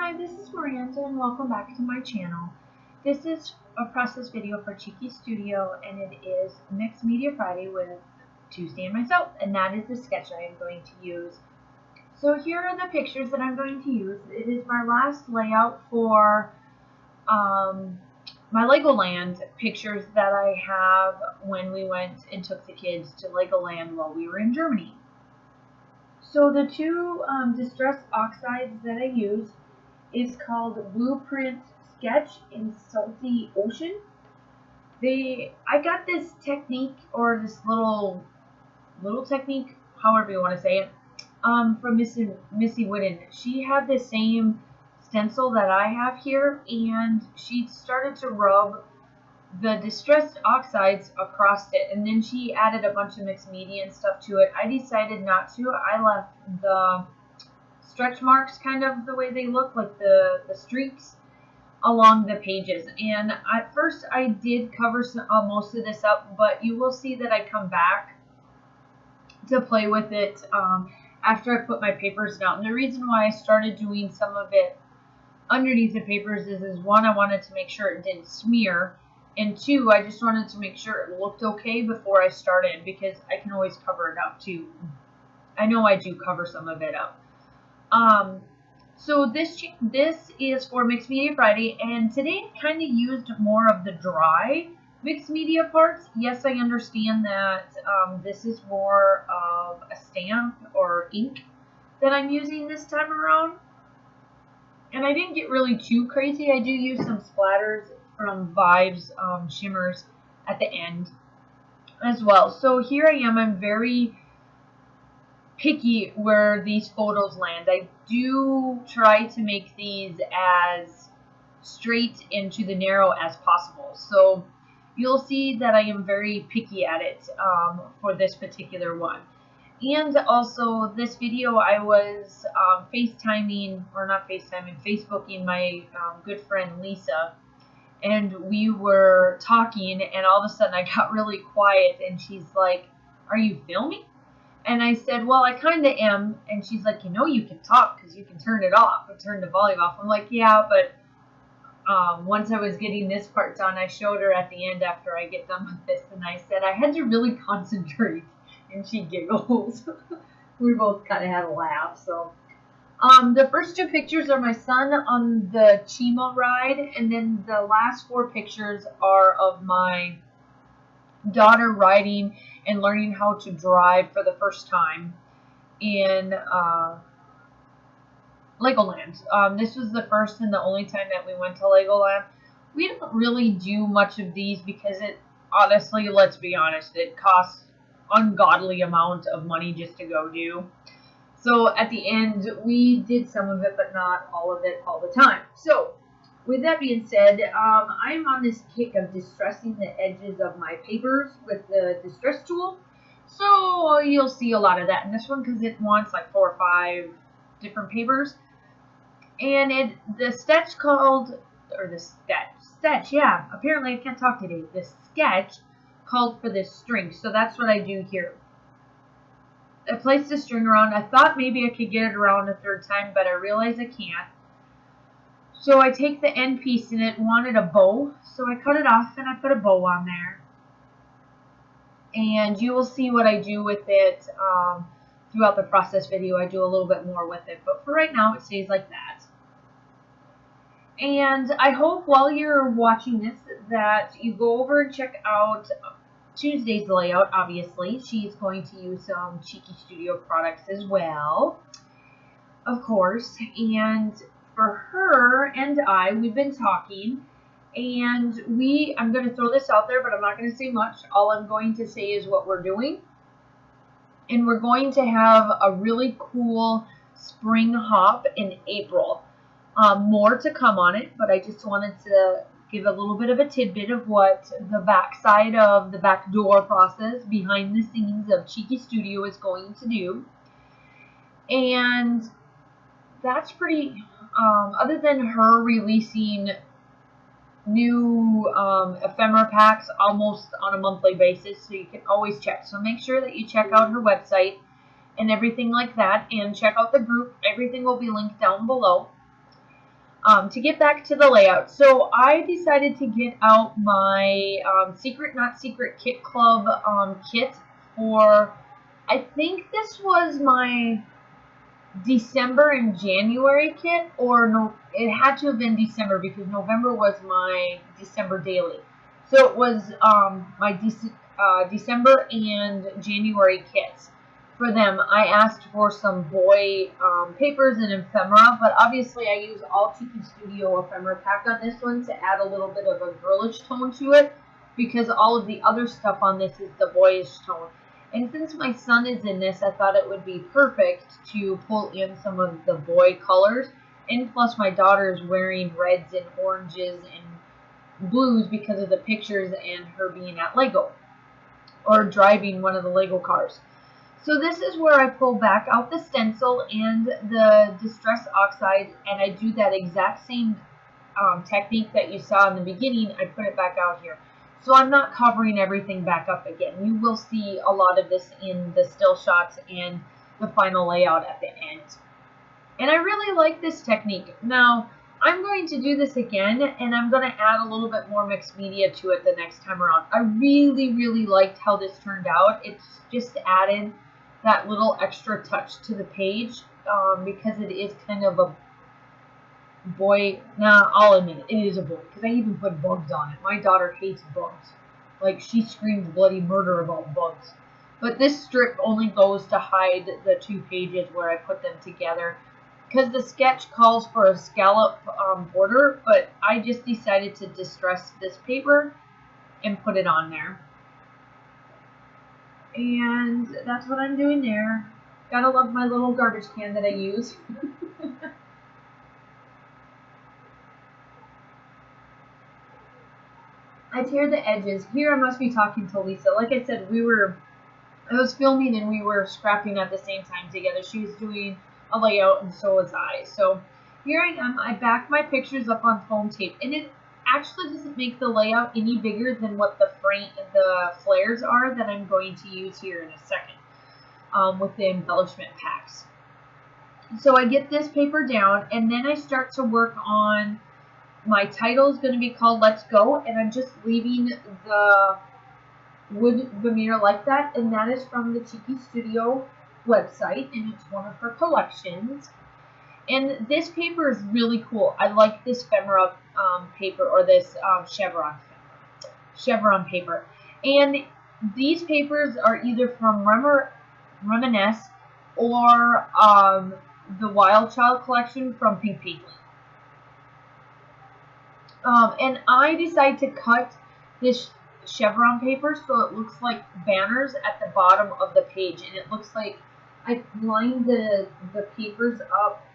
Hi, this is Miranda and welcome back to my channel. This is a process video for Cheeky Studio and it is Mixed Media Friday with Tuesday and myself, and that is the sketch I am going to use. So here are the pictures that I'm going to use. It is my last layout for my Legoland pictures that I have when we went and took the kids to Legoland while we were in Germany. So the two distressed oxides that I use is called Blueprint Sketch in Salty Ocean. I got this technique, or this little technique, however you want to say it, from Missy Whitten. She had the same stencil that I have here, and she started to rub the distressed oxides across it, and then she added a bunch of mixed media and stuff to it. I decided not to. I left the stretch marks kind of the way they look, like the streaks along the pages. And at first I did cover most of this up, but you will see that I come back to play with it after I put my papers down. And the reason why I started doing some of it underneath the papers is one, I wanted to make sure it didn't smear, and two, I just wanted to make sure it looked okay before I started, because I can always cover it up too. I know I do cover some of it up. So this is for Mixed Media Friday, and today I kind of used more of the dry mixed media parts. Yes, I understand that this is more of a stamp or ink that I'm using this time around. And I didn't get really too crazy. I do use some splatters from Vibez Shimmerz at the end as well. So here I am. I'm very picky where these photos land. I do try to make these as straight and to the narrow as possible. So you'll see that I am very picky at it for this particular one. And also this video I was FaceTiming, or not FaceTiming, Facebooking my good friend Lisa. And we were talking, and all of a sudden I got really quiet, and she's like, "Are you filming?" And I said, "Well, I kind of am." And she's like, "You know, you can talk because you can turn it off or turn the volume off." I'm like, "Yeah, but once I was getting this part done, I showed her at the end after I get done with this, and I said I had to really concentrate." And she giggles. We both kind of had a laugh. So the first two pictures are my son on the Chima ride, and then the last four pictures are of my daughter riding and learning how to drive for the first time in Legoland. This was the first and the only time that we went to Legoland. We don't really do much of these because it, honestly, let's be honest, it costs ungodly amount of money just to go do. So at the end, we did some of it, but not all of it all the time. So with that being said, I'm on this kick of distressing the edges of my papers with the distress tool. So you'll see a lot of that in this one because it wants like 4 or 5 different papers. And the sketch called, or the sketch, yeah, apparently I can't talk today. The sketch called for this string. So that's what I do here. I placed the string around. I thought maybe I could get it around a third time, but I realized I can't. So I take the end piece, and it wanted a bow, so I cut it off and I put a bow on there. And you will see what I do with it throughout the process video. I do a little bit more with it, but for right now it stays like that. And I hope while you're watching this that you go over and check out Tuesday's layout. Obviously, she's going to use some Cheeky Studio products as well, of course. And for her and we've been talking, and I'm going to throw this out there, but I'm not going to say much. All I'm going to say is what we're doing. And we're going to have a really cool spring hop in April. More to come on it, but I just wanted to give a little bit of a tidbit of what the backside of the back door process behind the scenes of Cheeky Studio is going to do. And that's pretty, other than her releasing new ephemera packs almost on a monthly basis, so you can always check. So make sure that you check out her website and everything like that, and check out the group. Everything will be linked down below. To get back to the layout, so I decided to get out my Secret Not Secret Kit Club kit for, I think this was my December and January kit, or no, it had to have been December because November was my December daily. So it was my December and January kits. For them, I asked for some boy papers and ephemera, but obviously I use all Tiki Studio ephemera pack on this one to add a little bit of a girlish tone to it, because all of the other stuff on this is the boyish tone. And since my son is in this, I thought it would be perfect to pull in some of the boy colors, and plus my daughter is wearing reds and oranges and blues because of the pictures and her being at Lego, or driving one of the Lego cars. So this is where I pull back out the stencil and the Distress Oxide, and I do that exact same technique that you saw in the beginning. I put it back out here. So I'm not covering everything back up again. You will see a lot of this in the still shots and the final layout at the end. And I really like this technique. Now, I'm going to do this again, and I'm going to add a little bit more mixed media to it the next time around. I really, really liked how this turned out. It's just added that little extra touch to the page because it is kind of a boy. Nah, I'll admit it, it is a boy, because I even put bugs on it. My daughter hates bugs. Like, she screams bloody murder about bugs. But this strip only goes to hide the 2 pages where I put them together, because the sketch calls for a scallop border, but I just decided to distress this paper and put it on there. And that's what I'm doing there. Gotta love my little garbage can that I use. I tear the edges. Here I must be talking to Lisa. Like I said, I was filming and we were scrapping at the same time together. She was doing a layout and so was I. So here I am. I backed my pictures up on foam tape, and it actually doesn't make the layout any bigger than what the flares are that I'm going to use here in a second with the embellishment packs. So I get this paper down, and then I start to work on my title. Is going to be called Let's Go, and I'm just leaving the wood veneer like that, and that is from the Tiki Studio website, and it's one of her collections. And this paper is really cool. I like this ephemera paper, or this chevron paper. And these papers are either from Reminisce or the Wild Child collection from Pink Piglet. And I decided to cut this chevron paper so it looks like banners at the bottom of the page, and it looks like I lined the papers up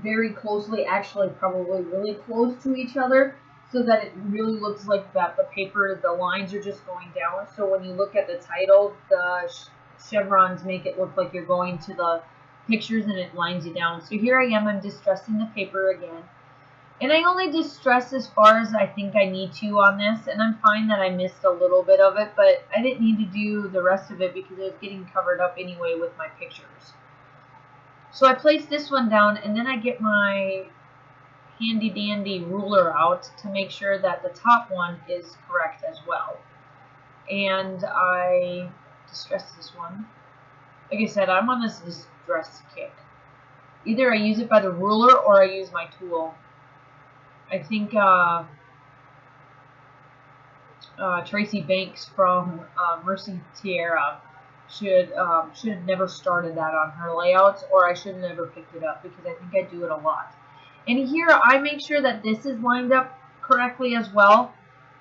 very closely, actually probably really close to each other, so that it really looks like that the lines are just going down. So when you look at the title, the chevrons make it look like you're going to the pictures and it lines you down. So here I am, I'm distressing the paper again. And I only distress as far as I think I need to on this, and I'm fine that I missed a little bit of it, but I didn't need to do the rest of it because it was getting covered up anyway with my pictures. So I place this one down, and then I get my handy dandy ruler out to make sure that the top one is correct as well. And I distress this one. Like I said, I'm on this distress kick. Either I use it by the ruler or I use my tool. I think Tracy Banks from Mercy Tierra should have never started that on her layouts, or I should have never picked it up, because I think I do it a lot. And here I make sure that this is lined up correctly as well,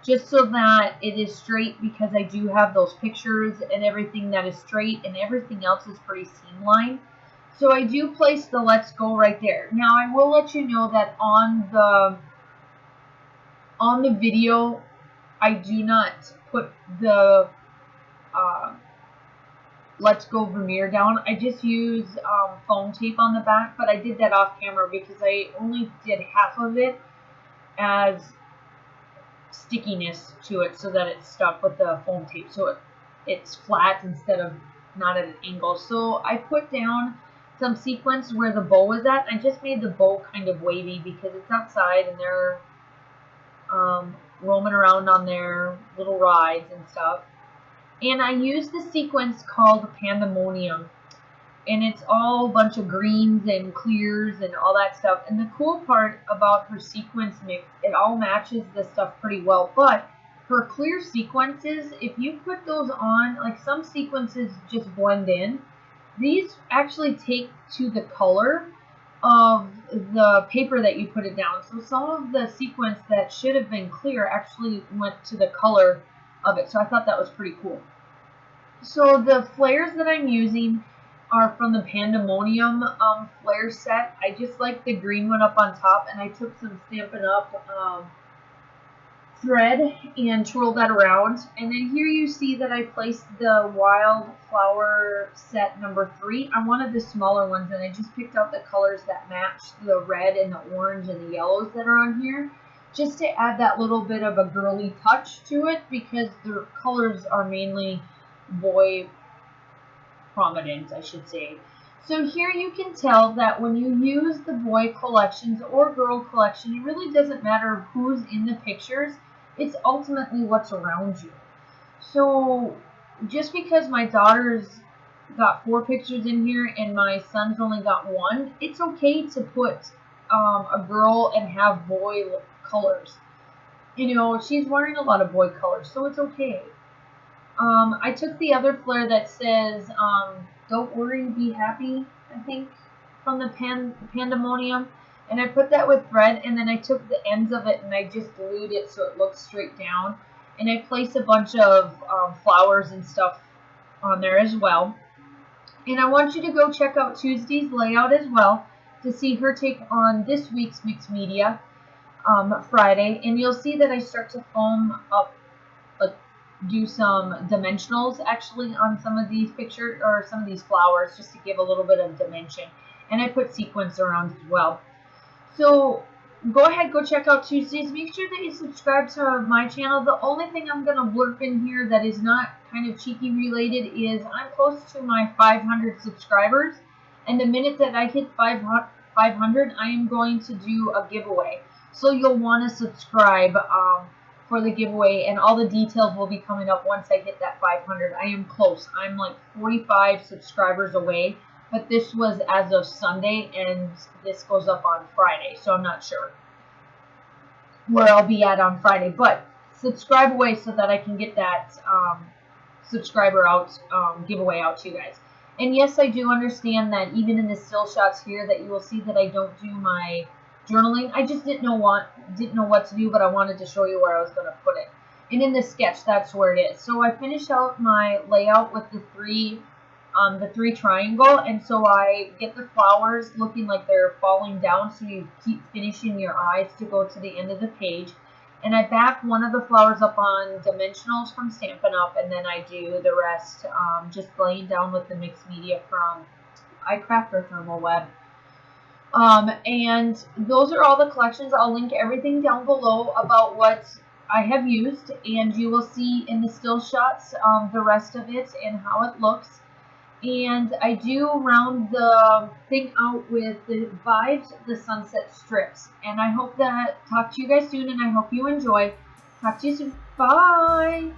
just so that it is straight, because I do have those pictures and everything that is straight, and everything else is pretty seam-lined. So I do place the Let's Go right there. Now I will let you know that on the video, I do not put the Let's Go veneer down. I just use foam tape on the back, but I did that off camera because I only did half of it as stickiness to it so that it's stuck with the foam tape, so it's flat instead of not at an angle. So I put down some sequence where the bow is at. I just made the bow kind of wavy because it's outside and they're roaming around on their little rides and stuff. And I used the sequence called Panda-monium. And it's all a bunch of greens and clears and all that stuff. And the cool part about her sequence mix, it all matches the stuff pretty well. But her clear sequences, if you put those on, like some sequences just blend in. These actually take to the color of the paper that you put it down. So some of the sequence that should have been clear actually went to the color of it. So I thought that was pretty cool. So the flares that I'm using are from the Panda-monium flare set. I just like the green one up on top, and I took some Stampin' Up! Thread and twirled that around. And then here you see that I placed the wildflower set number 3 on one of the smaller ones, and I just picked out the colors that match the red and the orange and the yellows that are on here, just to add that little bit of a girly touch to it, because the colors are mainly boy prominent, I should say. So here you can tell that when you use the boy collections or girl collection, it really doesn't matter who's in the pictures. It's ultimately what's around you. So just because my daughter's got 4 pictures in here and my son's only got 1, it's okay to put a girl and have boy colors. You know, she's wearing a lot of boy colors, so it's okay. I took the other flare that says, don't worry, be happy, I think, from the Panda-monium. And I put that with thread, and then I took the ends of it and I just glued it so it looks straight down. And I placed a bunch of flowers and stuff on there as well. And I want you to go check out Tuesday's layout as well to see her take on this week's mixed media Friday. And you'll see that I start to foam up, do some dimensionals actually on some of these pictures or some of these flowers, just to give a little bit of dimension. And I put sequins around as well. So go ahead, go check out Tuesdays. Make sure that you subscribe to my channel. The only thing I'm going to blurb in here that is not kind of cheeky related is I'm close to my 500 subscribers. And the minute that I hit 500, I am going to do a giveaway. So you'll want to subscribe for the giveaway, and all the details will be coming up once I hit that 500. I am close. I'm like 45 subscribers away, but this was as of Sunday, and this goes up on Friday, so I'm not sure where I'll be at on Friday. But subscribe away so that I can get that subscriber out giveaway out to you guys. And yes, I do understand that even in the still shots here that you will see that I don't do my journaling. I just didn't know what to do, but I wanted to show you where I was going to put it. And in the sketch, that's where it is. So I finished out my layout with the three triangle, and so I get the flowers looking like they're falling down, so you keep finishing your eyes to go to the end of the page. And I back one of the flowers up on dimensionals from Stampin' Up, and then I do the rest just laying down with the mixed media from iCraft or Thermal Web. And those are all the collections. I'll link everything down below about what I have used, and you will see in the still shots the rest of it and how it looks. And I do round the thing out with the Vibez, the Sunset Strips. And I hope that, talk to you guys soon, and I hope you enjoy. Talk to you soon. Bye!